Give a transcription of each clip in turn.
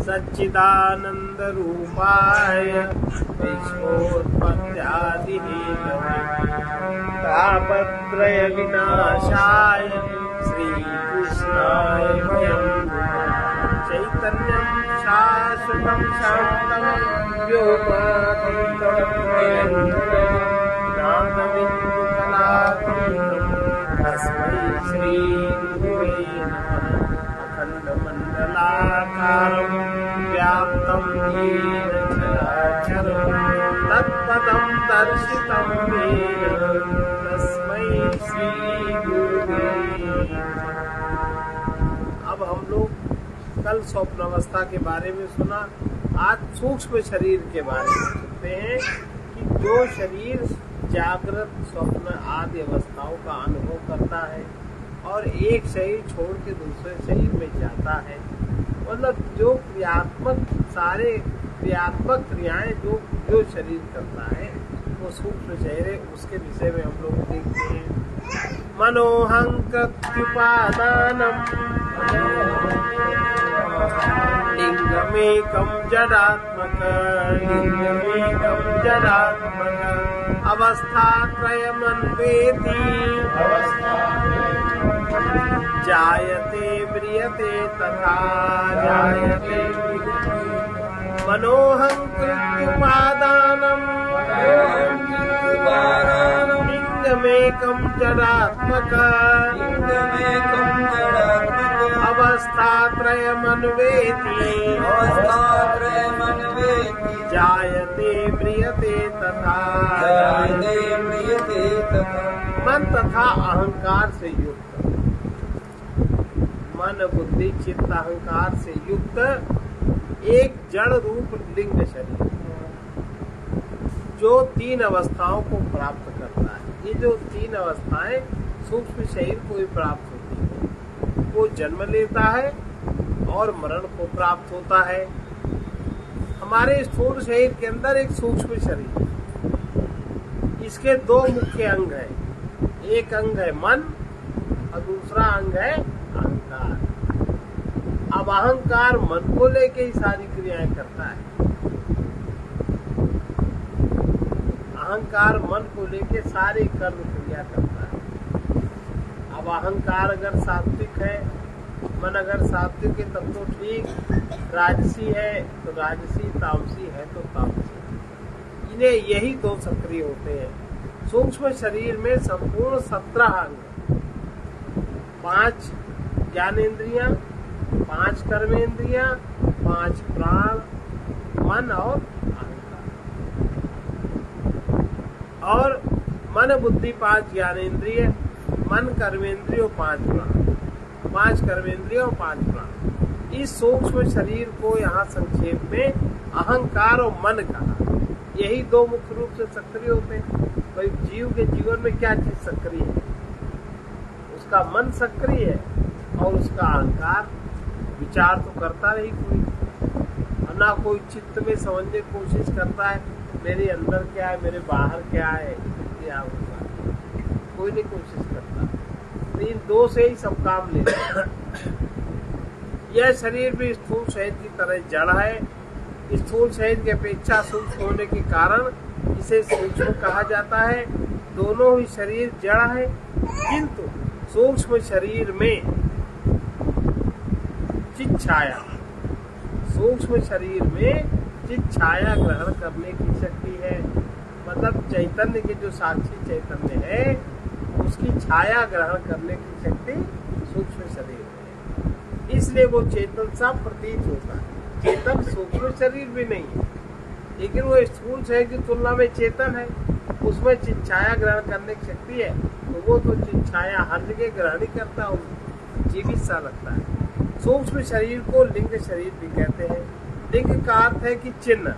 सच्चिदानंद रूपाय विश्वोत्पत्त्यादिहेतवे तापत्रय विनाशाय श्रीकृष्णाय वयं चैतन्यं शाश्वतं शान्तं व्योमानन्दं तस्मै श्रीगुरुवे नमः। अखण्डमण्डलाकारं व्याप्तं येन चराचरं तत्पदं दर्शितं येन तस्मै श्रीगुरुवे नमः। अब हम लोग कल स्वप्न अवस्था के बारे में सुना, आज सूक्ष्म शरीर के बारे में सुनते हैं कि जो शरीर जागृत स्वप्न आदि अवस्थाओं का अनुभव करता है और एक शरीर छोड़ के दूसरे शरीर में जाता है, मतलब जो सारे क्रियात्मक क्रियाएं जो शरीर करता है वो सूक्ष्म शरीर है। उसके विषय में हम लोग देखते हैं। मनोहंकृत्युपादानम् लिंगमेकं जडात्मक अवस्थात्रयमन्वेति जायते म्रियते तथा जायते मनोहंकृत्युपादानम् लिंगमेकं जडात्मक अवस्थात्रयमन्वेति जायते म्रियते तथा मन तथा अहंकार से युक्त, मन बुद्धि चित्त अहंकार से युक्त एक जड़ रूप लिंग शरीर जो तीन अवस्थाओं को प्राप्त करता है। ये जो तीन अवस्थाएं सूक्ष्म शरीर को ही प्राप्त होती है। वो जन्म लेता है और मरण को प्राप्त होता है। हमारे स्थूल शरीर के अंदर एक सूक्ष्म शरीर, इसके दो मुख्य अंग हैं। एक अंग है मन और दूसरा अंग है अहंकार। अब अहंकार मन को लेके ही सारी क्रियाएं करता है। अहंकार मन को लेके सारी कर्म क्रिया करता है। अब अहंकार अगर सात्विक है, मन अगर सात्विक है तब तो ठीक, राजसी है तो राजसी, तामसी है तो तामसी। इन्हें यही दो सक्रिय होते हैं। सूक्ष्म शरीर में संपूर्ण 17 अंग, 5 ज्ञानेंद्रियां, 5 कर्मेंद्रियां, 5 प्राण, मन और अहंकार। और मन बुद्धि 5 ज्ञानेंद्रिय, मन कर्मेंद्रिय 5 प्राण, 5 कर्मेंद्रिय और 5 प्राण। इस सूक्ष्म शरीर को यहाँ संक्षेप में अहंकार और मन कहा। यही दो मुख्य रूप से सक्रिय होते हैं। भाई जीव के जीवन में क्या चीज सक्रिय है? उसका मन सक्रिय है और उसका अहंकार विचार तो करता नहीं कोई, और ना कोई चित्त में समझने की कोशिश करता है मेरे अंदर क्या है, मेरे बाहर क्या है, क्या होगा, कोई नहीं कोशिश करता। इन दो से ही सब काम लेते हैं। यह शरीर भी स्थूल शरीर की तरह जड़ है। स्थूल शरीर की अपेक्षा सूक्ष्म होने के कारण इसे सूक्ष्म कहा जाता है। दोनों ही शरीर जड़ है, किंतु सूक्ष्म शरीर में चित छाया, सूक्ष्म शरीर में चित छाया ग्रहण करने की शक्ति है। मतलब चैतन्य के जो साक्षी चैतन्य है उसकी छाया ग्रहण करने की शक्ति सूक्ष्म शरीर में है। इसलिए वो चेतन सा प्रतीत होता है। चेतन सूक्ष्म शरीर भी नहीं है, लेकिन वो स्थूल शरीर की तुलना में चेतन है। उसमें चित छाया ग्रहण करने की शक्ति है, तो वो तो चित छाया हर जगह ग्रहण ही करता है, जीवित सा लगता है। सूक्ष्म शरीर को लिंग शरीर भी कहते हैं। लिंग का अर्थ है कि चिन्ह,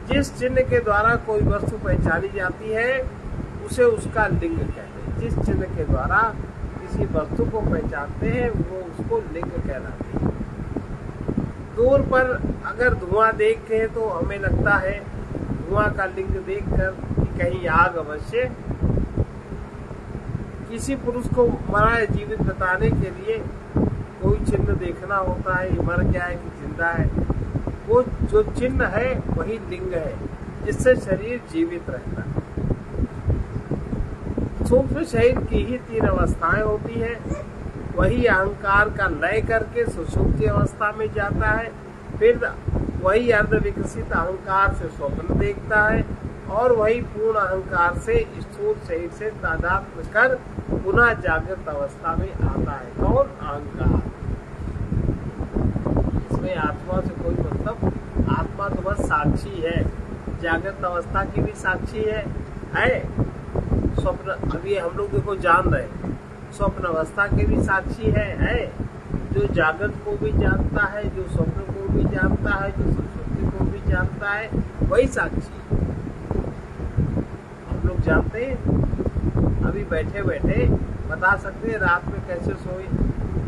जिस चिन्ह के द्वारा कोई वस्तु पहचानी जाती है उसे उसका लिंग कहते हैं। जिस चिन्ह के द्वारा किसी वस्तु को पहचानते हैं वो उसको लिंग कहलाते हैं। दूर पर अगर धुआं देखते हैं तो हमें लगता है धुआं का लिंग देखकर कि कहीं आग अवश्य। किसी पुरुष को मरा है जीवित बताने के लिए कोई चिन्ह देखना होता है, ये मर गया है कि जिंदा है। वो जो चिन्ह है वही लिंग है, जिससे शरीर जीवित रहता है। सूक्ष्म शरीर की ही 3 अवस्थाएं होती है। वही अहंकार का लय करके सुषुप्ति अवस्था में जाता है, फिर वही अर्ध विकसित अहंकार से स्वप्न देखता है, और वही पूर्ण अहंकार से स्थूल शरीर से तादात्म्य कर पुनः जागृत अवस्था में आता है। कौन? अहंकार। इसमें आत्मा से कोई मतलब, आत्मा तो बस साक्षी है, जागृत अवस्था की भी साक्षी है। स्वप्न, अभी हम लोग देखो जान रहे हैं, स्वप्न अवस्था के भी साक्षी है। जो जागृत को भी जानता है, जो स्वप्न को भी जानता है, जो सुषुप्ति को भी जानता है, वही साक्षी है। हम लोग जानते हैं, अभी बैठे बैठे बता सकते हैं रात में कैसे सोए,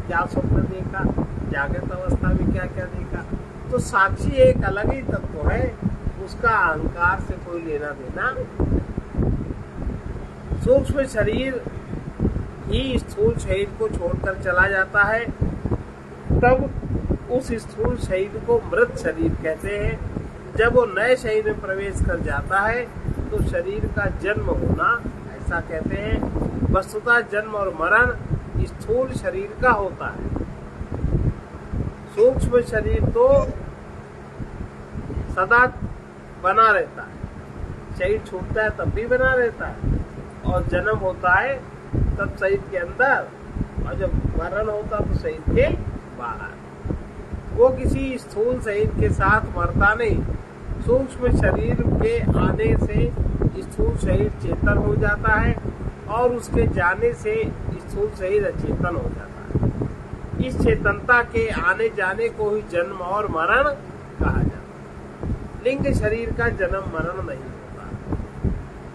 क्या स्वप्न देखा, जागृत अवस्था में क्या क्या देखा। तो साक्षी एक अलग ही तत्व है, उसका अहंकार से कोई लेना देना। सूक्ष्म शरीर ही स्थूल शरीर को छोड़कर चला जाता है, तब उस स्थूल शरीर को मृत शरीर कहते हैं। जब वो नए शरीर में प्रवेश कर जाता है तो शरीर का जन्म होना, ऐसा कहते हैं। वस्तुतः जन्म और मरण स्थूल शरीर का होता है। सूक्ष्म शरीर तो सदा बना रहता है, शरीर छूटता है तब भी बना रहता है, और जन्म होता है तब शरीर के अंदर, और जब मरण होता तो शरीर के बाहर। वो किसी स्थूल शरीर के साथ मरता नहीं। सूक्ष्म शरीर के आने से स्थूल शरीर चेतन हो जाता है, और उसके जाने से स्थूल शरीर अचेतन हो जाता है। इस चेतनता के आने जाने को ही जन्म और मरण कहा जाता है। लिंग शरीर का जन्म मरण नहीं होता,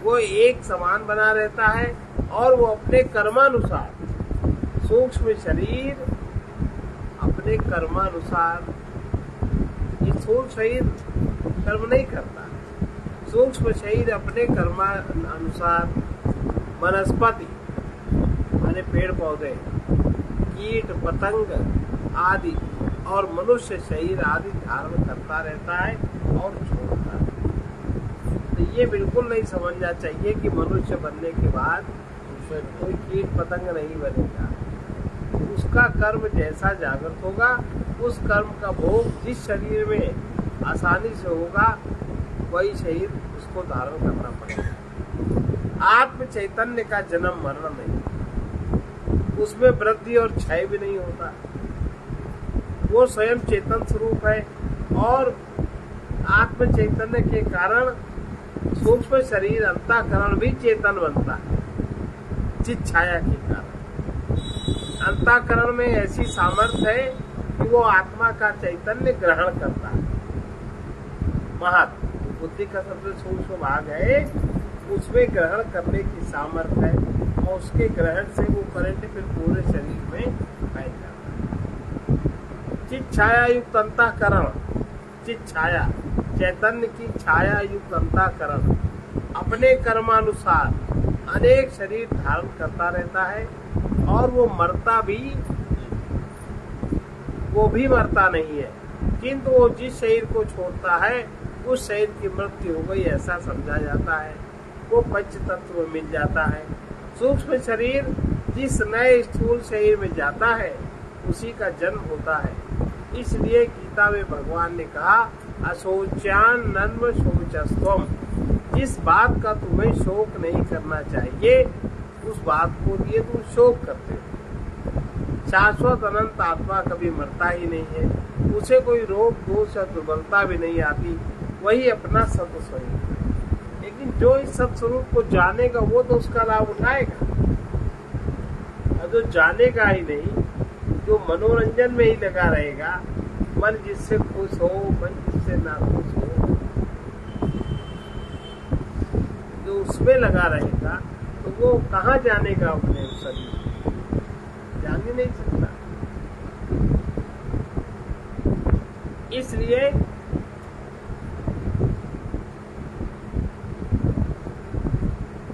वो एक समान बना रहता है, और वो अपने कर्मानुसार, सूक्ष्म शरीर अपने कर्मानुसार, स्थूल शरीर कर्म नहीं करता। सूक्ष्म शरीर अपने कर्मानुसार वनस्पति माने पेड़ पौधे, कीट पतंग आदि और मनुष्य शरीर आदि धारण करता रहता है और छोड़ता है। तो ये बिल्कुल नहीं समझना चाहिए कि मनुष्य बनने के बाद कोई कीट पतंग नहीं बनेगा। उसका कर्म जैसा जागृत होगा, उस कर्म का भोग जिस शरीर में आसानी से होगा, वही शरीर उसको धारण करना पड़ेगा। आत्म चैतन्य का जन्म मरण नहीं, उसमें वृद्धि और क्षय भी नहीं होता। वो स्वयं चेतन स्वरूप है, और आत्म चैतन्य के कारण सूक्ष्म शरीर अंतःकरण भी चेतन बनता है, चित छाया के कारण। अंतःकरण में ऐसी सामर्थ्य है कि वो आत्मा का चैतन्य ग्रहण करता है। महत्व बुद्धि का सबसे सूक्ष्म भाग है, उसमें ग्रहण करने की सामर्थ्य है, और उसके ग्रहण से वो करंट फिर पूरे शरीर में फैल जाता है। चित छाया युक्त अंतःकरण, चित छाया चैतन्य की छाया युक्त अंतःकरण अपने कर्मानुसार अनेक शरीर धारण करता रहता है, और वो भी मरता नहीं है, किंतु वो जिस शरीर को छोड़ता है उस शरीर की मृत्यु हो गई ऐसा समझा जाता है। वो पंच तत्व में मिल जाता है। सूक्ष्म शरीर जिस नए स्थूल शरीर में जाता है उसी का जन्म होता है। इसलिए गीता में भगवान ने कहा, अशोच्यान नन्म शोचस्त्वम, जिस बात का तुम्हें शोक नहीं करना चाहिए उस बात को लिए तुम शोक करते हो। शाश्वत अनंत आत्मा कभी मरता ही नहीं है, उसे कोई रोग दोष या दुर्बलता भी नहीं आती, वही अपना सत्य स्वरूप है। लेकिन जो इस सत्य स्वरूप को जानेगा वो तो उसका लाभ उठाएगा, और जो जानेगा ही नहीं, जो मनोरंजन में ही लगा रहेगा, मन जिससे खुश हो, मन जिससे नाखुश हो, जो उसमें लगा रहेगा, तो वो कहाँ जानेगा अपने शरीर, जान ही नहीं सकता। इसलिए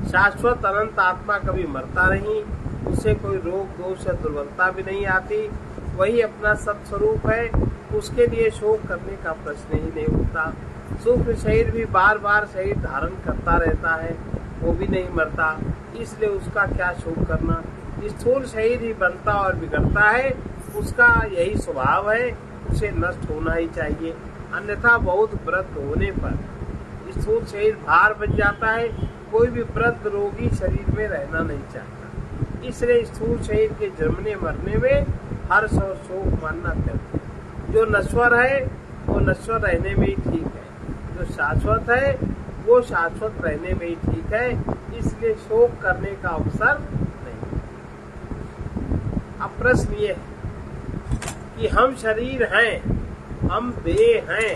शाश्वत अनंत आत्मा कभी मरता नहीं, उसे कोई रोग दोष या दुर्बलता भी नहीं आती, वही अपना सत स्वरूप है, उसके लिए शोक करने का प्रश्न ही नहीं उठता। सूक्ष्म शरीर भी बार बार शरीर धारण करता रहता है, वो भी नहीं मरता, इसलिए उसका क्या शोक करना। स्थूल शरीर ही बनता और बिगड़ता है, उसका यही स्वभाव है, उसे नष्ट होना ही चाहिए। अन्यथा बहुत वृद्ध होने पर स्थूल शरीर भार बन जाता है। कोई भी वृद्ध रोगी शरीर में रहना नहीं चाहता, इसलिए स्थूल शरीर के जन्मने मरने में हर्ष और शोक मानना चाहिए। जो नश्वर है वो नश्वर रहने में ही ठीक है, जो शाश्वत है वो शाश्वत रहने में ही ठीक है, इसलिए शोक करने का अवसर नहीं। अब प्रश्न ये है कि हम शरीर हैं, हम देह हैं,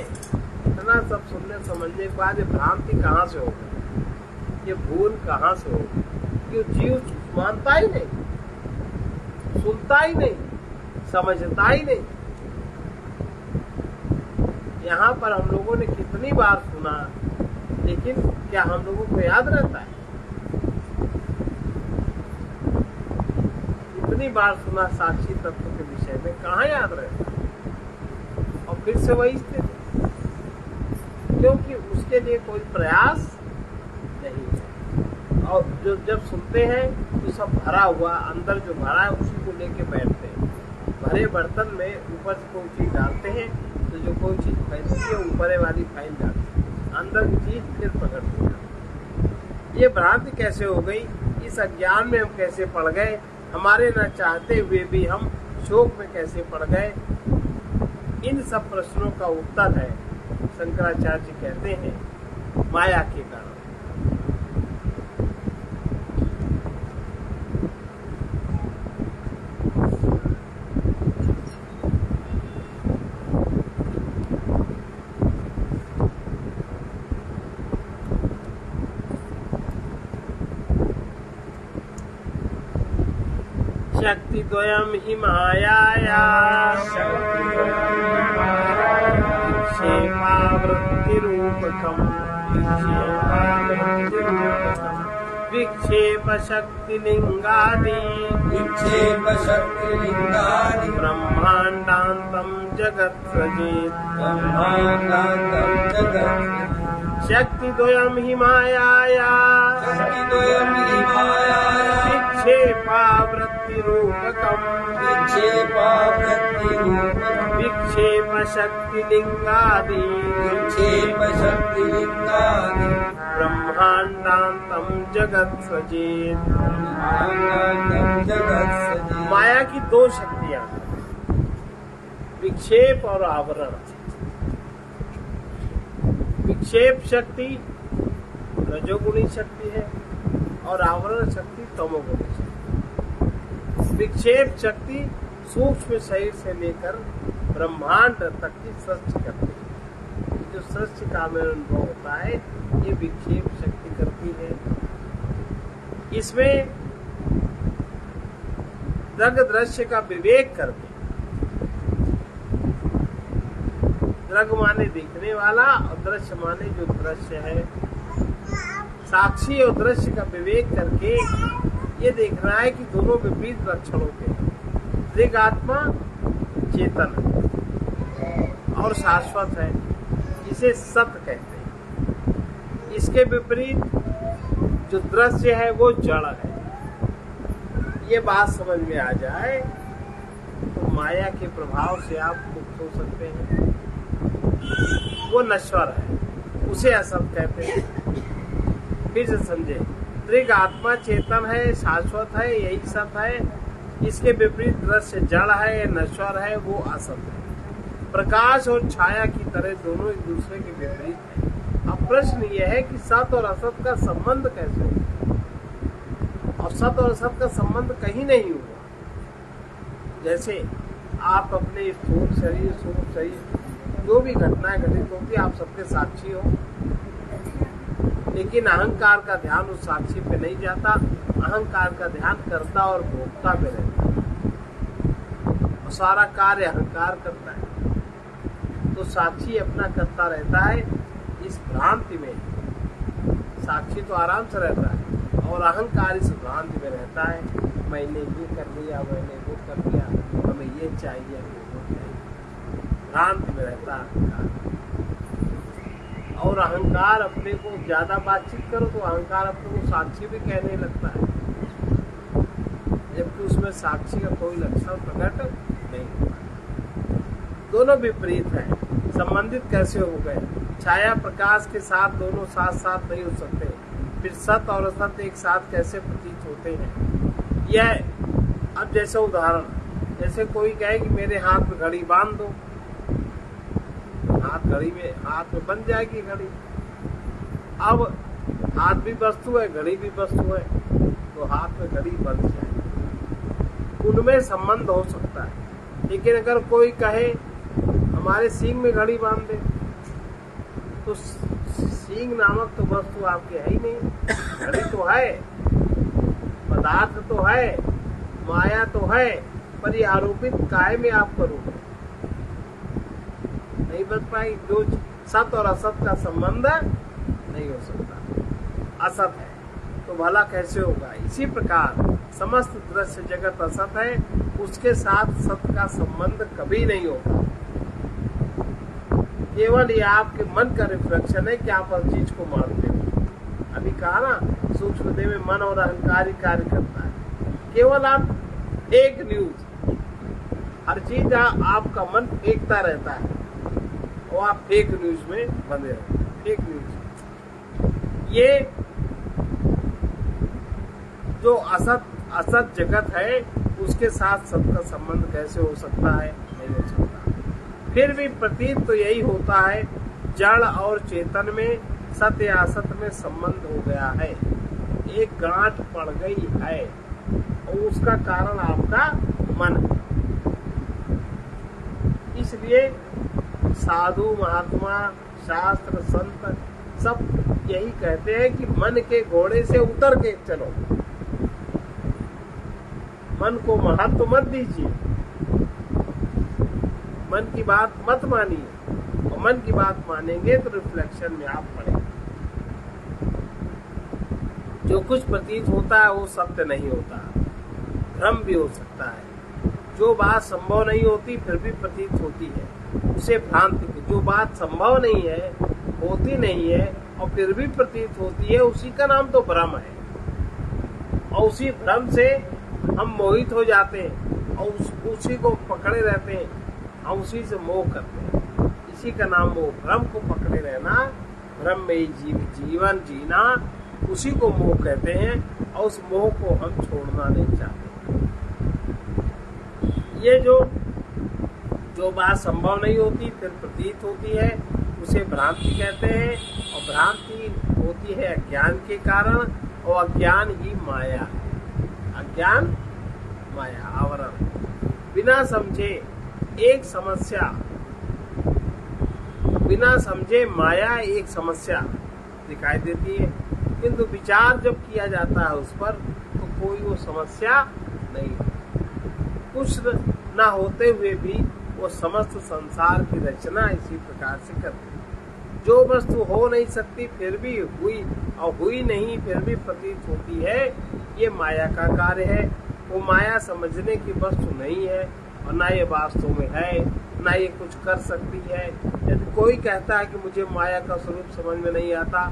इतना सब सुनने समझने के बाद ये भ्रांति कहाँ से होगी, ये भूल कहाँ से होगी? क्यों जीव मानता ही नहीं, सुनता ही नहीं, समझता ही नहीं। यहाँ पर हम लोगों ने कितनी बार सुना, लेकिन क्या हम लोगों को याद रहता है? इतनी बार सुना साक्षी तत्व के विषय में, कहाँ याद रहता है? और फिर से वही स्थिति, क्योंकि उसके लिए कोई प्रयास नहीं है। और जो जब सुनते हैं तो सब भरा हुआ, अंदर जो भरा है उसी को लेके बैठते हैं। भरे बर्तन में ऊपर से कोई चीज डालते हैं तो जो कोई चीज फैलती है ऊपर वाली फैल जाती है, अंदर की चीज फिर प्रकट हो जाती है। ये भ्रांति कैसे हो गई? इस अज्ञान में हम कैसे पड़ गए? हमारे न चाहते हुए भी हम शोक में कैसे पड़ गए? इन सब प्रश्नों का उत्तर है, शंकराचार्य जी कहते हैं, माया के कारण। शक्ति द्वयम हि मायाया विक्षेपावृत्ति रूपकम विक्षेप शक्ति लिंगादि ब्रह्मांडांतम जगत सृजेत। शक्ति द्वयम हि मायाया विक्षेपावृत्ति रूपकम विक्षेप शक्ति लिंगादि ब्रह्मांडांतम जगत सृजेत। माया की दो शक्तियां, विक्षेप और आवरण। विक्षेप शक्ति रजोगुणी शक्ति है और आवरण शक्ति तमोगुणी शक्ति। विक्षेप शक्ति सूक्ष्म शरीर से लेकर ब्रह्मांड तक की सृष्टि करती है। जो सृष्टि का में अनुभव होता है ये विक्षेप शक्ति करती है। इसमें दृग दृश्य का विवेक करके, दृग माने देखने वाला और दृश्य माने जो दृश्य है, साक्षी और दृश्य का विवेक करके ये देखना है कि दोनों विपरीत लक्षणों के। दृग आत्मा चेतन है और शाश्वत है, इसे सत्य कहते हैं। इसके विपरीत जो दृश्य है वो जड़ है। ये बात समझ में आ जाए तो माया के प्रभाव से आप मुक्त हो सकते हैं। वो नश्वर है, उसे असत कहते हैं। फिर से समझे, दृग आत्मा चेतन है, शाश्वत है, यही सत है। इसके विपरीत दृश्य जड़ है, नश्वर है, वो असत है। प्रकाश और छाया की तरह दोनों एक दूसरे के विपरीत है। अब प्रश्न यह है कि सत और असत का संबंध कैसे हुआ? और सत और असत का संबंध कहीं नहीं हुआ। जैसे आप अपने स्थूल शरीर, सूक्ष्म शरीर, जो भी घटनाएं घटित होती, आप सबके साक्षी हो, लेकिन अहंकार का ध्यान उस साक्षी पे नहीं जाता। अहंकार का ध्यान कर्ता और भोक्ता पे रहता है और सारा कार्य अहंकार करता है। तो साक्षी अपना करता रहता है। इस भ्रांति में साक्षी तो आराम से रहता है और अहंकार इस भ्रांति में रहता है, मैंने ये कर लिया, मैंने वो कर लिया, हमें ये चाहिए, हमें वो चाहिए। भ्रांति में रहता है अहंकार। और अहंकार अपने को ज्यादा बातचीत करो तो अहंकार अपने को साक्षी भी कहने लगता है, जबकि उसमें साक्षी का कोई लक्षण प्रकट नहीं होता। दोनों विपरीत है, संबंधित कैसे हो गए? छाया प्रकाश के साथ दोनों साथ साथ नहीं हो सकते, फिर सत्य और असत्य एक साथ कैसे प्रतीत होते हैं? यह अब जैसे उदाहरण, जैसे कोई कहे कि मेरे हाथ में घड़ी बांध दो, हाथ में बन जाएगी घड़ी। अब हाथ भी वस्तु है, घड़ी भी वस्तु है, तो हाथ में घड़ी बन जाएगी। उनमें संबंध हो सकता है, लेकिन अगर कोई कहे हमारे सींग में घड़ी बांध दे, तो सींग नामक तो वस्तु आपके है ही नहीं। घड़ी तो है, पदार्थ तो है, माया तो है, पर ये आरोपित काय में आप करोगे, नहीं बच पाई। जो सत्य और असत का संबंध नहीं हो सकता, असत है तो भला कैसे होगा? इसी प्रकार समस्त दृश्य जगत असत है, उसके साथ सत्य का संबंध कभी नहीं होता। केवल ये आपके मन का रिफ्लेक्शन है कि आप हर चीज को मानते हो। अभी कहा ना, सूक्ष्म देह में मन और अहंकार ही कार्य करता है। केवल आप एक न्यूज, हर चीज आपका मन फेंकता रहता है और आप फेक न्यूज में बंधे रहते हैं। फेक न्यूज, ये जो असत जगत है उसके साथ सत्य का संबंध कैसे हो सकता है? नहीं हो सकता। फिर भी प्रतीत तो यही होता है, जड़ और चेतन में सत्य या असत में संबंध हो गया है, एक गांठ पड़ गई है और उसका कारण आपका मन है। इसलिए साधु महात्मा शास्त्र संत सब यही कहते हैं कि मन के घोड़े से उतर के चलो, मन को महत्व मत दीजिए, मन की बात मत मानिए, और मन की बात मानेंगे तो रिफ्लेक्शन में आप पड़ेंगे। जो कुछ प्रतीत होता है वो सत्य नहीं होता, भ्रम भी हो सकता है। जो बात संभव नहीं होती फिर भी प्रतीत होती है, उसे भ्रांति की। जो बात संभव नहीं है, होती नहीं है और फिर भी प्रतीत होती है, उसी का नाम तो भ्रम है। और उसी भ्रम से हम मोहित हो जाते हैं और उसी को पकड़े रहते हैं, हम उसी से मोह करते हैं। इसी का नाम मोह, भ्रम को पकड़े रहना, भ्रम में ही जीवन जीना, उसी को मोह कहते हैं और उस मोह को हम छोड़ना नहीं चाहते। ये जो बात संभव नहीं होती फिर प्रतीत होती है, उसे भ्रांति कहते हैं। और भ्रांति होती है अज्ञान के कारण, और अज्ञान ही माया है। अज्ञान माया, आवरण। बिना समझे एक समस्या, बिना समझे माया एक समस्या दिखाई देती है, किंतु विचार जब किया जाता है उस पर तो कोई वो समस्या नहीं। कुछ न होते हुए भी वो समस्त संसार की रचना इसी प्रकार से करती है। जो वस्तु हो नहीं सकती फिर भी हुई, और हुई नहीं फिर भी प्रतीत होती है, ये माया का कार्य है। वो माया समझने की वस्तु नहीं है और ना ये वास्तव में है, ना ये कुछ कर सकती है। यदि कोई कहता है कि मुझे माया का स्वरूप समझ में नहीं आता,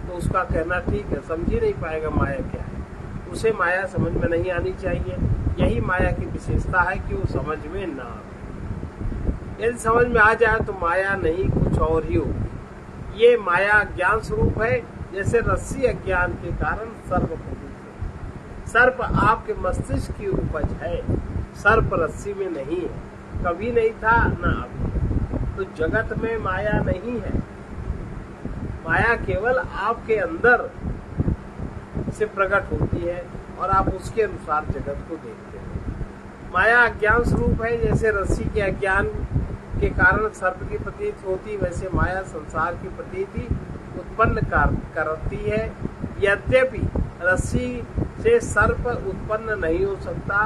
तो उसका कहना ठीक है, समझ ही नहीं पाएगा माया क्या है, उसे माया समझ में नहीं आनी चाहिए। यही माया की विशेषता है कि वो समझ में ना आए। यदि समझ में आ जाए तो माया नहीं कुछ और ही होगी। ये माया ज्ञान स्वरूप है, जैसे रस्सी अज्ञान के कारण सर्प प्रतीत है। सर्प आपके मस्तिष्क की उपज है, सर्प रस्सी में नहीं है, कभी नहीं था ना अभी। तो जगत में माया नहीं है, माया केवल आपके अंदर से प्रकट होती है और आप उसके अनुसार जगत को देखते हैं। माया अज्ञान स्वरूप है, जैसे रस्सी के अज्ञान के कारण सर्प की प्रतीत होती, वैसे माया संसार की प्रतीति उत्पन्न करती है। यद्यपि रस्सी से सर्प उत्पन्न नहीं हो सकता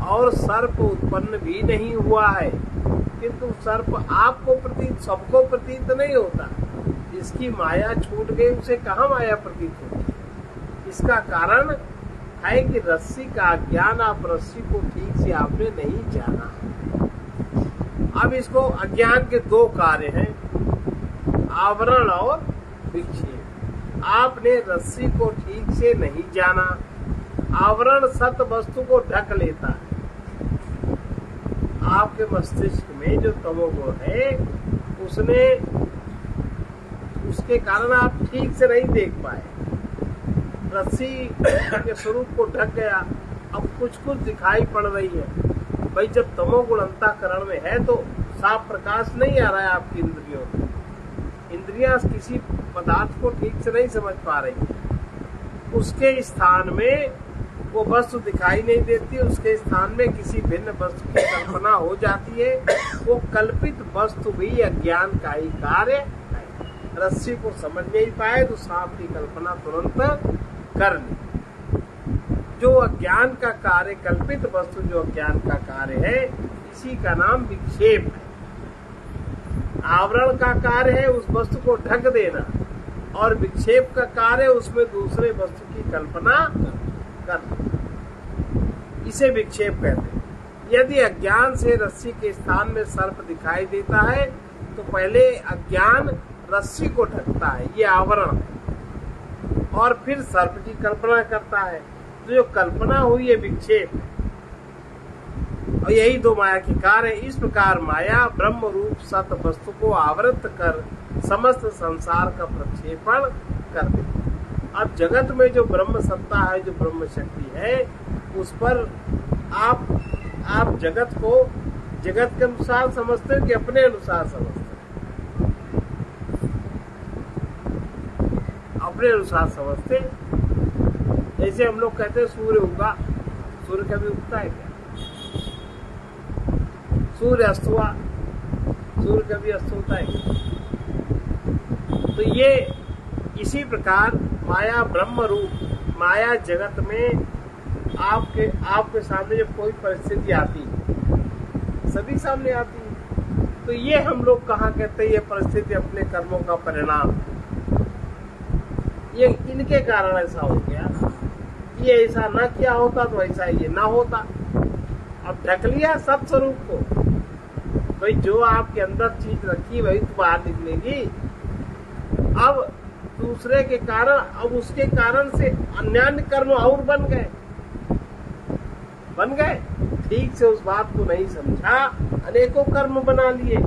और सर्प उत्पन्न भी नहीं हुआ है, किंतु सर्प आपको प्रतीत, सबको प्रतीत नहीं होता। जिसकी माया छूट गई उसे कहाँ माया प्रतीत होती है? इसका कारण है कि रस्सी का ज्ञान, आप रस्सी को ठीक से आपने नहीं जाना। अब इसको अज्ञान के दो कार्य हैं, आवरण और विक्षेप। आपने रस्सी को ठीक से नहीं जाना। आवरण सत वस्तु को ढक लेता है। आपके मस्तिष्क में जो तमोगुण है उसके कारण आप ठीक से नहीं देख पाए। रस्सी के स्वरूप को ढक गया, अब कुछ कुछ दिखाई पड़ रही है। भाई जब तमोगुण अंतःकरण में है तो साफ प्रकाश नहीं आ रहा है आपकी इंद्रियों में। इंद्रियां किसी पदार्थ को ठीक से नहीं समझ पा रही, उसके स्थान में वो वस्तु दिखाई नहीं देती, उसके स्थान में किसी भिन्न वस्तु की कल्पना हो जाती है। वो कल्पित वस्तु भी अज्ञान का ही कार्य है। रस्सी को समझ नहीं पाए तो सांप की कल्पना तुरंत कर ली। जो अज्ञान का कार्य, कल्पित वस्तु जो अज्ञान का कार्य है, इसी का नाम विक्षेप है। आवरण का कार्य है उस वस्तु को ढक देना, और विक्षेप का कार्य उसमें दूसरे वस्तु की कल्पना करना। इसे विक्षेप कहते हैं। यदि अज्ञान से रस्सी के स्थान में सर्प दिखाई देता है तो पहले अज्ञान रस्सी को ढकता है, ये आवरण, और फिर सर्प की कल्पना करता है। तो जो कल्पना हुई है विक्षेप, और यही दो माया की कार्य है। इस प्रकार माया ब्रह्म रूप सत वस्तु को आवृत कर समस्त संसार का प्रक्षेपण कर देती। अब जगत में जो ब्रह्म सत्ता है, जो ब्रह्म शक्ति है, उस पर आप जगत को जगत के अनुसार समझते हो कि अपने अनुसार समझते हो? अपने अनुसार समझते। जैसे हम लोग कहते हैं सूर्य उगा, सूर्य कभी उगता है क्या? सूर्य अस्त हुआ, सूर्य कभी अस्त होता है क्या? तो ये इसी प्रकार माया ब्रह्म रूप, माया जगत में आपके सामने जब कोई परिस्थिति आती है, सभी सामने आती है, तो ये हम लोग कहाँ कहते हैं ये परिस्थिति अपने कर्मों का परिणाम है। ये इनके कारण ऐसा हो गया, ये ऐसा ना किया होता तो ऐसा ये ना होता। अब ढक लिया सब स्वरूप को, भाई जो आपके अंदर चीज रखी वही तो बाहर निकलेगी। अब दूसरे के कारण, अब उसके कारण से अन्य कर्म और बन गए, ठीक से उस बात को नहीं समझा, अनेकों कर्म बना लिए,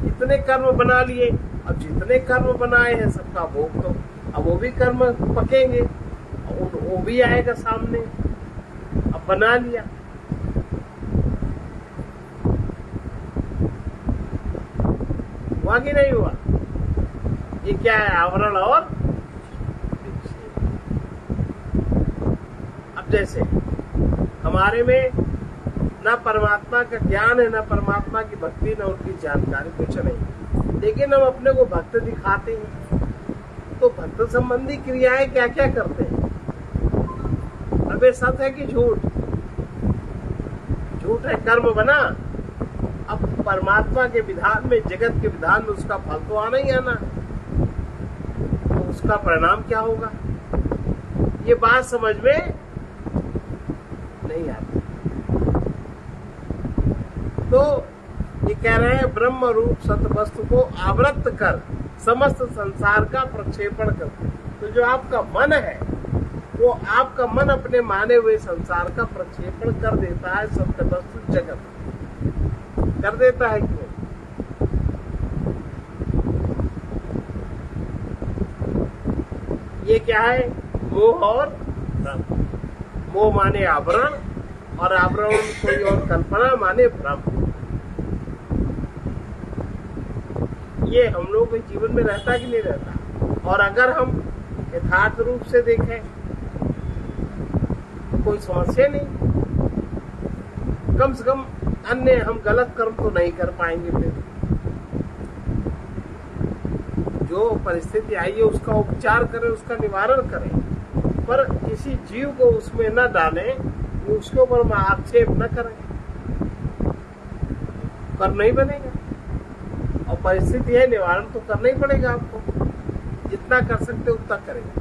इतने कर्म बना लिए। अब जितने कर्म बनाए हैं सबका भोग तो अब वो भी कर्म पकेंगे, वो भी आएगा सामने। अब बना लिया, हुआ कि नहीं हुआ? ये क्या है? आवरण और विक्षेप। अब जैसे हमारे में न परमात्मा का ज्ञान है, न परमात्मा की भक्ति, न उनकी जानकारी, कुछ नहीं, लेकिन हम अपने को भक्त दिखाते हैं। तो भक्त संबंधी क्रियाएं क्या क्या करते हैं? अब ये सत्य है कि झूठ? झूठ है, कर्म बना। अब परमात्मा के विधान में, जगत के विधान में उसका फल तो आना ही आना, तो उसका परिणाम क्या होगा? ये बात समझ में नहीं आती। तो ये कह रहे हैं ब्रह्म रूप सत वस्तु को आवृत कर समस्त संसार का प्रक्षेपण कर। तो जो आपका मन है, वो आपका मन अपने माने हुए संसार का प्रक्षेपण कर देता है, सत्य वस्तु जगत कर देता है। क्यों? ये क्या है? मोह और भ्रम। मोह माने आवरण, और आवरण कोई और कल्पना माने भ्रम। ये हम लोग के जीवन में रहता कि नहीं रहता? और अगर हम यथार्थ रूप से देखें तो कोई समस्या नहीं। कम से कम अन्य हम गलत कर्म तो नहीं कर पाएंगे। फिर जो परिस्थिति आई है उसका उपचार करें, उसका निवारण करें, पर किसी जीव को उसमें न डालें, उसके ऊपर आक्षेप न करें, कर नहीं बनेगा। और परिस्थिति है, निवारण तो करना ही पड़ेगा आपको, जितना कर सकते उतना करेंगे।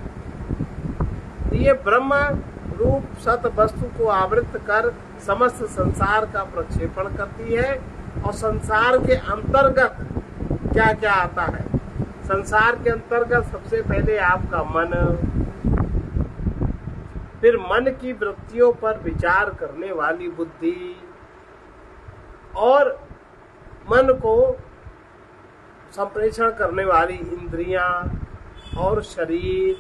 ये ब्रह्म रूप सत वस्तु को आवृत कर समस्त संसार का प्रक्षेपण करती है, और संसार के अंतर्गत क्या क्या आता है। संसार के अंतर्गत सबसे पहले आपका मन, फिर मन की वृत्तियों पर विचार करने वाली बुद्धि, और मन को संप्रेषण करने वाली इंद्रियां और शरीर,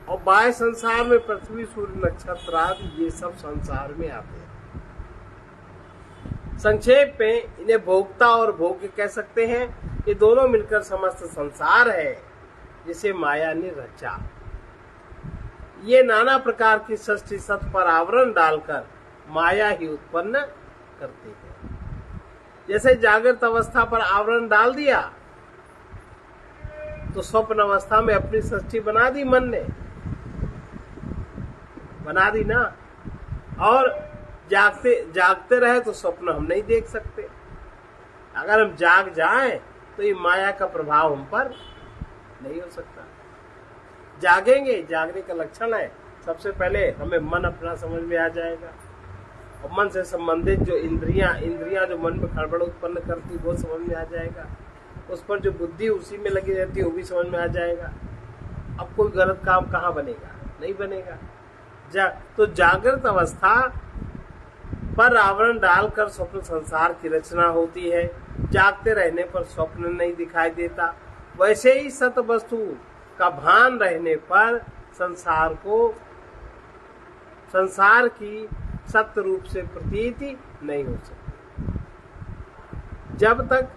और बाह्य संसार में पृथ्वी, सूर्य, नक्षत्र आदि, ये सब संसार में आते हैं। संक्षेप में इन्हें भोक्ता और भोग्य कह सकते हैं। ये दोनों मिलकर समस्त संसार है जिसे माया ने रचा। ये नाना प्रकार की सृष्टि सत पर आवरण डालकर माया ही उत्पन्न करती है। जैसे जागृत अवस्था पर आवरण डाल दिया तो स्वप्न अवस्था में अपनी सृष्टि बना दी, मन ने बना दी ना। और जागते रहे तो स्वप्न हम नहीं देख सकते। अगर हम जाग जाएं तो ये माया का प्रभाव हम पर नहीं हो सकता। जागेंगे, जागने का लक्षण है सबसे पहले हमें मन अपना समझ में आ जाएगा, और मन से संबंधित जो इंद्रियां जो मन में खड़बड़ उत्पन्न करती वो समझ में आ जाएगा। उस पर जो बुद्धि उसी में लगी रहती है वो भी समझ में आ जाएगा। अब कोई गलत काम कहाँ बनेगा? नहीं बनेगा। तो जागृत अवस्था पर आवरण डालकर स्वप्न संसार की रचना होती है। जागते रहने पर स्वप्न नहीं दिखाई देता। वैसे ही सत वस्तु का भान रहने पर संसार की सत्य रूप से प्रतीति नहीं हो सकती। जब तक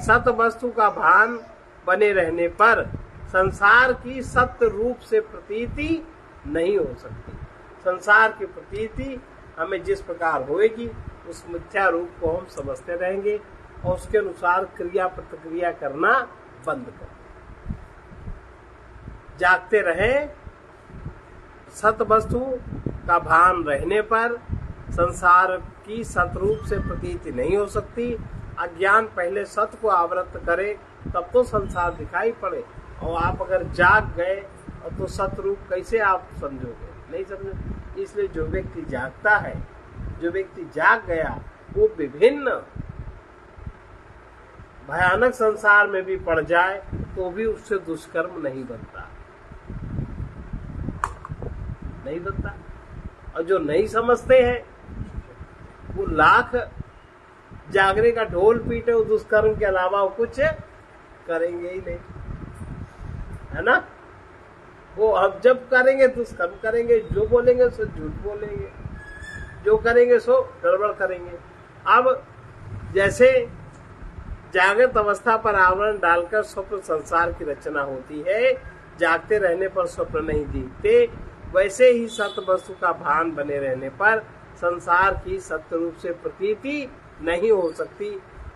सत वस्तु का भान बने रहने पर संसार की सत्य रूप से प्रतीति नहीं हो सकती। संसार की प्रतीति हमें जिस प्रकार होएगी उस मिथ्या रूप को हम समझते रहेंगे और उसके अनुसार क्रिया प्रतिक्रिया करना बंद कर। जागते रहे, सत वस्तु का भान रहने पर संसार की सतरूप से प्रतीति नहीं हो सकती। अज्ञान पहले सत को आवृत करे तब तो संसार दिखाई पड़े, और आप अगर जाग गए तो सतरूप कैसे आप समझोगे? नहीं समझो। इसलिए जो व्यक्ति जागता है, जो व्यक्ति जाग गया, वो विभिन्न भयानक संसार में भी पड़ जाए तो भी उससे दुष्कर्म नहीं बनता। और जो नहीं समझते हैं वो लाख जागने का ढोल पीटे, वो दुष्कर्म के अलावा वो कुछ करेंगे ही नहीं, है ना। वो अब जब करेंगे दुष्कर्म करेंगे, जो बोलेंगे सो झूठ बोलेंगे, जो करेंगे सो गड़बड़ करेंगे। अब जैसे जागृत अवस्था पर आवरण डालकर स्वप्न संसार की रचना होती है, जागते रहने पर स्वप्न नहीं दिखते, वैसे ही सत्य वस्तु का भान बने रहने पर संसार की सत्य रूप से प्रतीति नहीं हो सकती।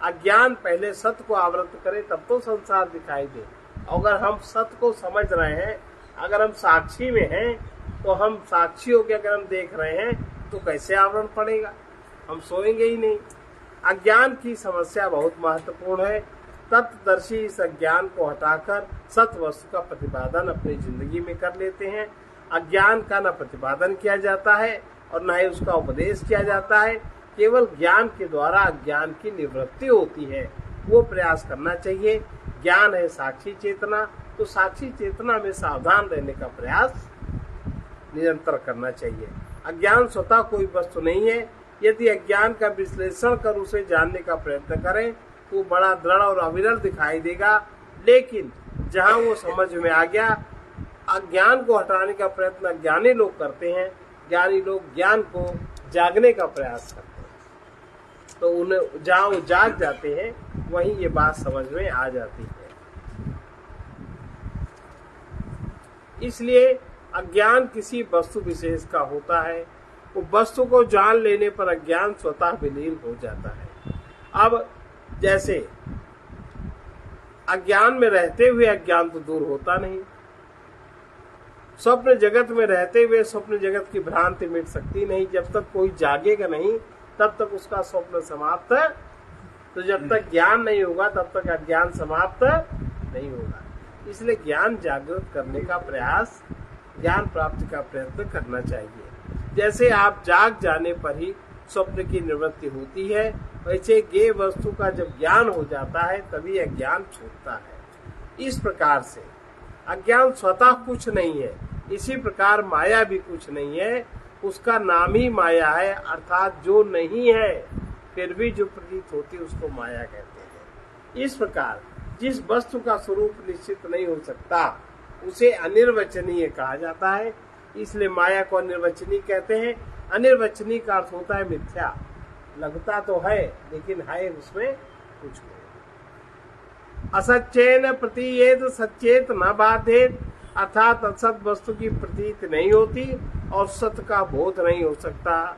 अज्ञान पहले सत्य को आवृत करे तब तो संसार दिखाई दे। अगर हम सत्य को समझ रहे हैं, अगर हम साक्षी में हैं, तो हम साक्षी होकर अगर हम देख रहे हैं तो कैसे आवरण पड़ेगा? हम सोएंगे ही नहीं। अज्ञान की समस्या बहुत महत्वपूर्ण है। तत्वदर्शी इस अज्ञान को हटाकर सत्य वस्तु का प्रतिपादन अपनी जिंदगी में कर लेते हैं। अज्ञान का न प्रतिपादन किया जाता है और न ही उसका उपदेश किया जाता है। केवल ज्ञान के द्वारा अज्ञान की निवृत्ति होती है, वो प्रयास करना चाहिए। ज्ञान है साक्षी चेतना, तो साक्षी चेतना में सावधान रहने का प्रयास निरंतर करना चाहिए। अज्ञान स्वतः कोई वस्तु नहीं है। यदि अज्ञान का विश्लेषण कर उसे जानने का प्रयत्न करें तो बड़ा दृढ़ और अविरल दिखाई देगा, लेकिन जहां वो समझ में आ गया, अज्ञान को हटाने का प्रयत्न ज्ञानी लोग करते हैं। ज्ञानी लोग ज्ञान को जागने का प्रयास करते हैं, तो उन्हें जहां वो जाग जाते हैं वहीं ये बात समझ में आ जाती है। इसलिए अज्ञान किसी वस्तु विशेष का होता है। वो वस्तु को जान लेने पर अज्ञान स्वतः विलीन हो जाता है। अब जैसे अज्ञान में रहते हुए अज्ञान तो दूर होता नहीं। स्वप्न जगत में रहते हुए स्वप्न जगत की भ्रांति मिट सकती नहीं। जब तक कोई जागेगा नहीं तब तक उसका स्वप्न समाप्त, तो जब तक ज्ञान नहीं होगा तब तक अज्ञान समाप्त नहीं होगा। इसलिए ज्ञान जागृत करने का प्रयास, ज्ञान प्राप्ति का प्रयत्न करना चाहिए। जैसे आप जाग जाने पर ही स्वप्न की निवृत्ति होती है, वैसे ज्ञेय वस्तु का जब ज्ञान हो जाता है तभी अज्ञान छूटता है। इस प्रकार से अज्ञान स्वतः कुछ नहीं है, इसी प्रकार माया भी कुछ नहीं है, उसका नाम ही माया है, अर्थात जो नहीं है फिर भी जो प्रतीत होती है उसको माया कहते हैं। इस प्रकार जिस वस्तु का स्वरूप निश्चित नहीं हो सकता उसे अनिर्वचनीय कहा जाता है, इसलिए माया को अनिर्वचनीय कहते हैं। अनिर्वचनीय का अर्थ होता है मिथ्या, लगता तो है लेकिन है उसमें कुछ नहीं। असच्चेन प्रतीयेत सचेत न बाधेत, अर्थात असत वस्तु की प्रतीत नहीं होती और सत्य का बोध नहीं हो सकता,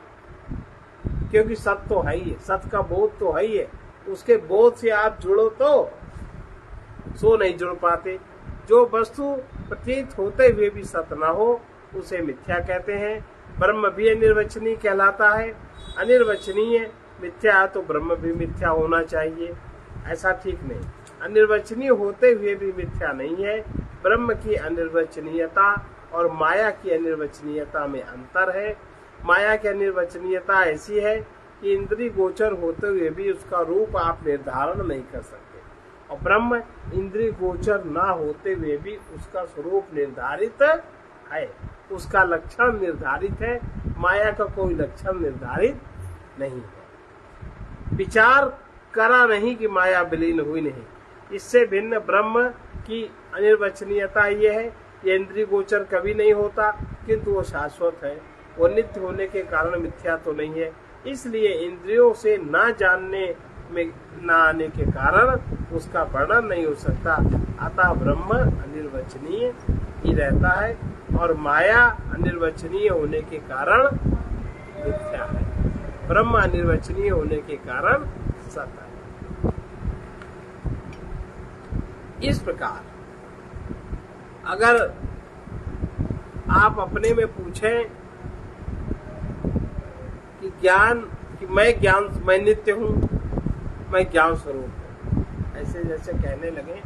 क्योंकि सत्य तो है ही, सत्य का बोध तो है ही है। उसके बोध से आप जुड़ो तो सो नहीं जुड़ पाते। जो वस्तु प्रतीत होते हुए भी सत्य न हो उसे मिथ्या कहते हैं। ब्रह्म भी अनिर्वचनीय कहलाता है। अनिर्वचनीय मिथ्या तो ब्रह्म भी मिथ्या होना चाहिए, ऐसा ठीक नहीं। अनिर्वचनीय होते हुए भी मिथ्या नहीं है। ब्रह्म की अनिर्वचनीयता और माया की अनिर्वचनीयता में अंतर है। माया की अनिर्वचनीयता ऐसी है कि इंद्रिय गोचर होते हुए भी उसका रूप आप निर्धारण नहीं कर सकते, और ब्रह्म इंद्रिय गोचर ना होते हुए भी उसका स्वरूप निर्धारित है, उसका लक्षण निर्धारित है। माया का कोई लक्षण निर्धारित नहीं है। विचार करा नहीं कि माया विलीन हुई नहीं। इससे भिन्न ब्रह्म की अनिर्वचनीयता ये है, ये इंद्रिय गोचर कभी नहीं होता, किंतु वो शाश्वत है। वो नित्य होने के कारण मिथ्या तो नहीं है, इसलिए इंद्रियों से ना जानने में न आने के कारण उसका वर्णन नहीं हो सकता। अतः ब्रह्म अनिर्वचनीय ही रहता है और माया अनिर्वचनीय होने के कारण मिथ्या है। ब्रह्म अनिर्वचनीय होने के कारण सत्य है। इस प्रकार अगर आप अपने में पूछें कि मैं नित्य हूँ, मैं ज्ञान स्वरूप हूँ, ऐसे जैसे कहने लगे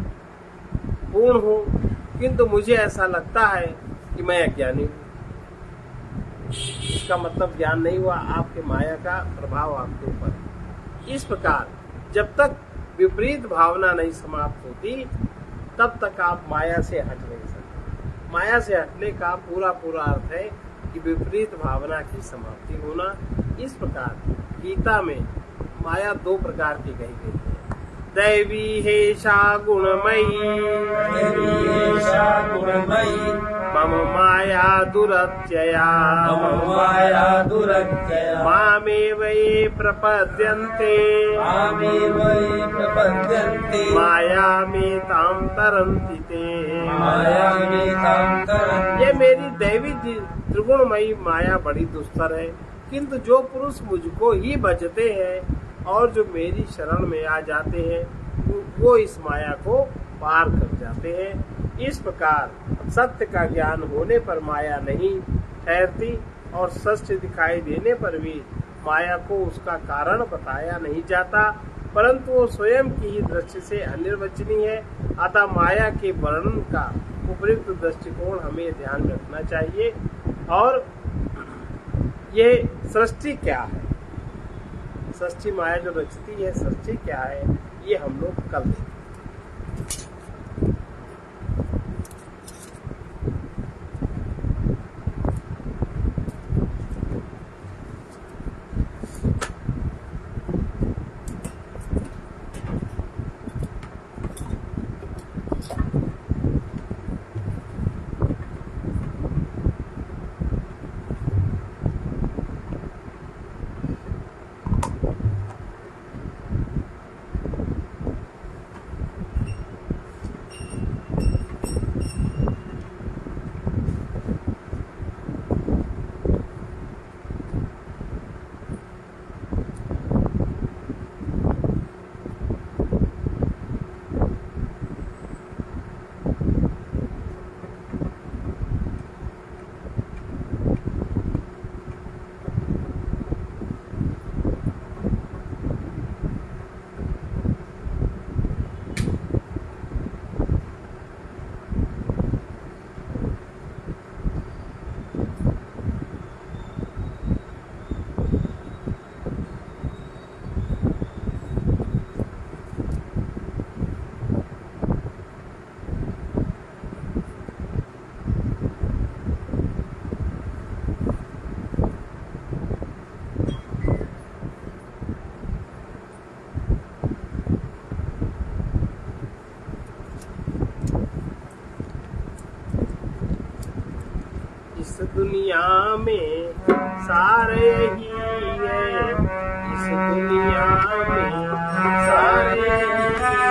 पूर्ण हूँ किंतु मुझे ऐसा लगता है कि मैं अज्ञानी हूँ, इसका मतलब ज्ञान नहीं हुआ, आपके माया का प्रभाव आपके ऊपर। इस प्रकार जब तक विपरीत भावना नहीं समाप्त होती तब तक आप माया से हट नहीं सकते। माया से हटने का पूरा अर्थ है कि विपरीत भावना की समाप्ति होना। इस प्रकार गीता में माया दो प्रकार की कही गई है। दैवी हेषा गुणमयी मम माया दुरत्यया मामेव ये प्रपद्यन्ते मायामेतां तरन्ति ते। ये मेरी दैवी त्रिगुणमयी माया बड़ी दुस्तर है, किंतु जो पुरुष मुझको ही भजते हैं और जो मेरी शरण में आ जाते हैं वो इस माया को पार कर जाते हैं। इस प्रकार सत्य का ज्ञान होने पर माया नहीं ठहरती और सत्य दिखाई देने पर भी माया को उसका कारण बताया नहीं जाता, परंतु वो स्वयं की ही दृष्टि से अनिर्वचनीय है। अतः माया के वर्णन का उपयुक्त दृष्टिकोण हमें ध्यान में रखना चाहिए। और ये सृष्टि क्या है, सृष्टि माया जो रचती है, सृष्टि क्या है, ये हम लोग कल देखेंगे। इस दुनिया में सारे ही है, इस दुनिया में सारे ही है,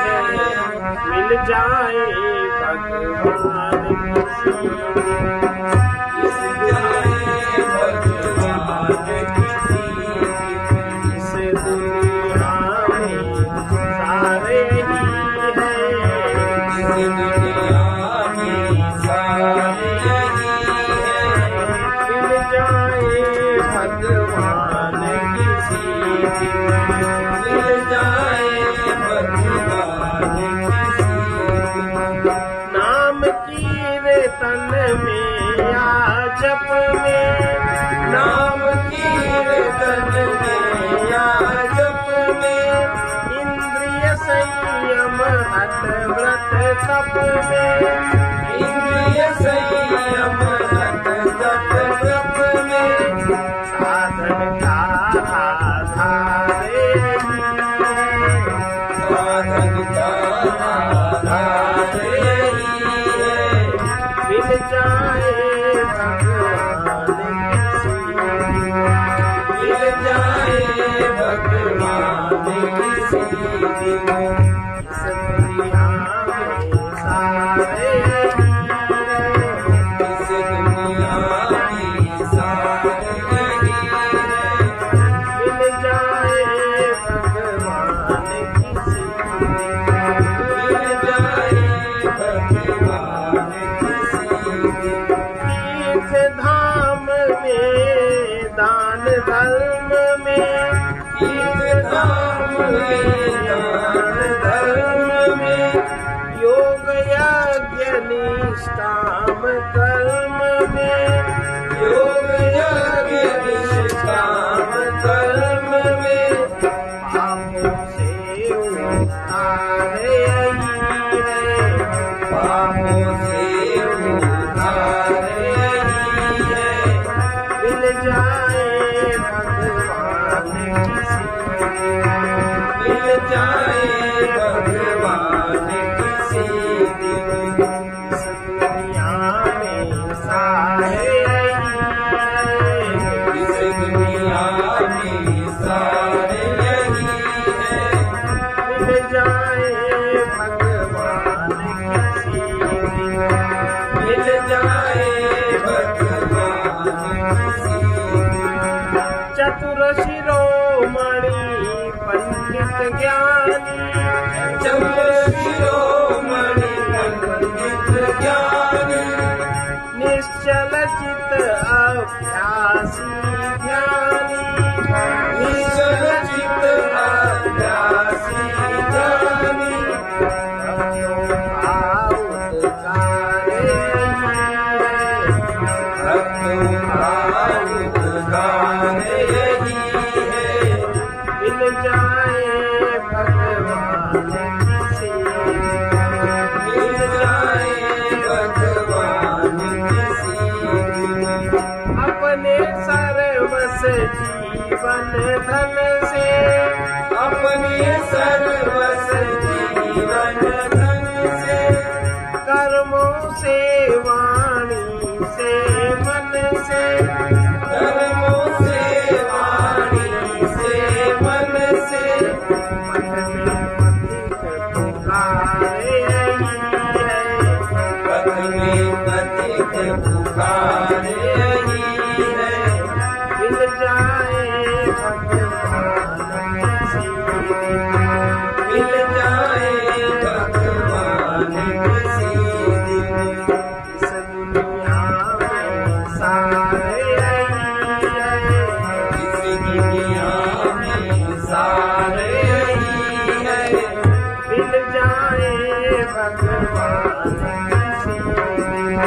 मिल जाए भगवान किसी इस दुनिया में सारे ही नाम कीर्तन में या जप में, नाम कीर्तन में या जप में, इंद्रिय संयम हठ व्रत तप में, इंद्रिय संयम हठ व्रत तप में, साधन का आधार यही है, साधन का आधार यही है, मिल जाए भगवान किसी, मिल जाए भगवान किसी दिन, इस दुनिया में सारे ही है, इस दुनिया में सारे ही है, मिल जाए भगवान किसी दिन, मिल जाए भगवान किसी दिन। तीर्थ धाम में दान धर्म में, तीर्थ धाम में दान धर्म में, योग यज्ञ निष्काम कर्म में, योग यज्ञ निष्काम कर्म में, पापों से उद्धार यही है, पापों से उद्धार यही है, मिल जाए भगवान किसी, मिल जाए भगवान किसी दिन, इस दुनिया में सारे यही है, इस दुनिया में सारे यही है, मिल जाए भगवान किसी दिन, मिल जाए भगवान किसी दिन। चतुर शिरोमणि पंडित ज्ञानी, चतुर शिरोमणि पंडित ज्ञानी, निश्चल चित अभ्यासी ध्यानी, निश्चल चित अभ्यासी ध्यानी, भक्तों का उद्धार यही है, भक्तों का उद्धार यही है, मिल जाए भगवान किसी, मिल जाए भगवान किसी दिन। अपने सर्वस जीवन धन से, अपने सर्वस जीवन धन से, कर्मों से वाणी से मन से, कर्मों से वाणी से मन से, पथ में पथिक पुकारे यही है, पथ में पथिक पुकारे यही है, मिल जाए भगवान किसी दिन, मिल जाए भगवान किसी दिन, इस दुनिया में सारे यही है, इस दुनिया में सारे यही है, मिल जाए भगवान किसी दिन,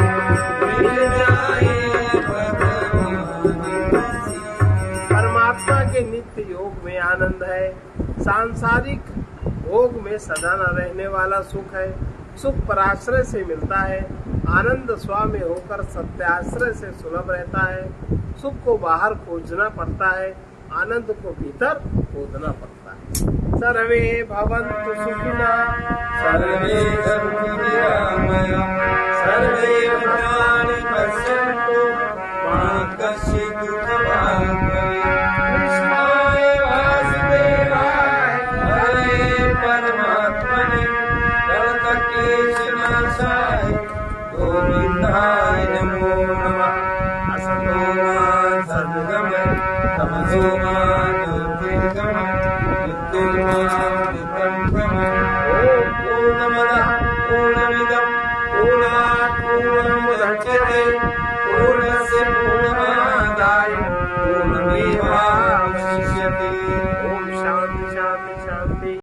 मिल जाए भगवान किसी। परमात्मा के नित्य योग में आनंद है, सांसारिक भोग में सदा न रहने वाला सुख है। सुख पराश्रय से मिलता है, आनंद स्व में होकर सत्याश्रय से सुलभ रहता है। सुख को बाहर खोजना पड़ता है, आनंद को भीतर खोदना पड़ता है। सर्वे भवन्तु सुखिनः, सर्वे सन्तु निरामया, सर्वे भद्राणि पश्यन्तु क्लेशनाशाय गोविन्दाय नमो नमः असतो मा सद्गमय तमसो मा ज्योतिर्गमय मृत्युर्मामृतं गमय ॐ पूर्णमदः पूर्णमिदं पूर्णात् पूर्णमुदच्यते पूर्णस्य पूर्णमादाय पूर्णमेवावशिष्यते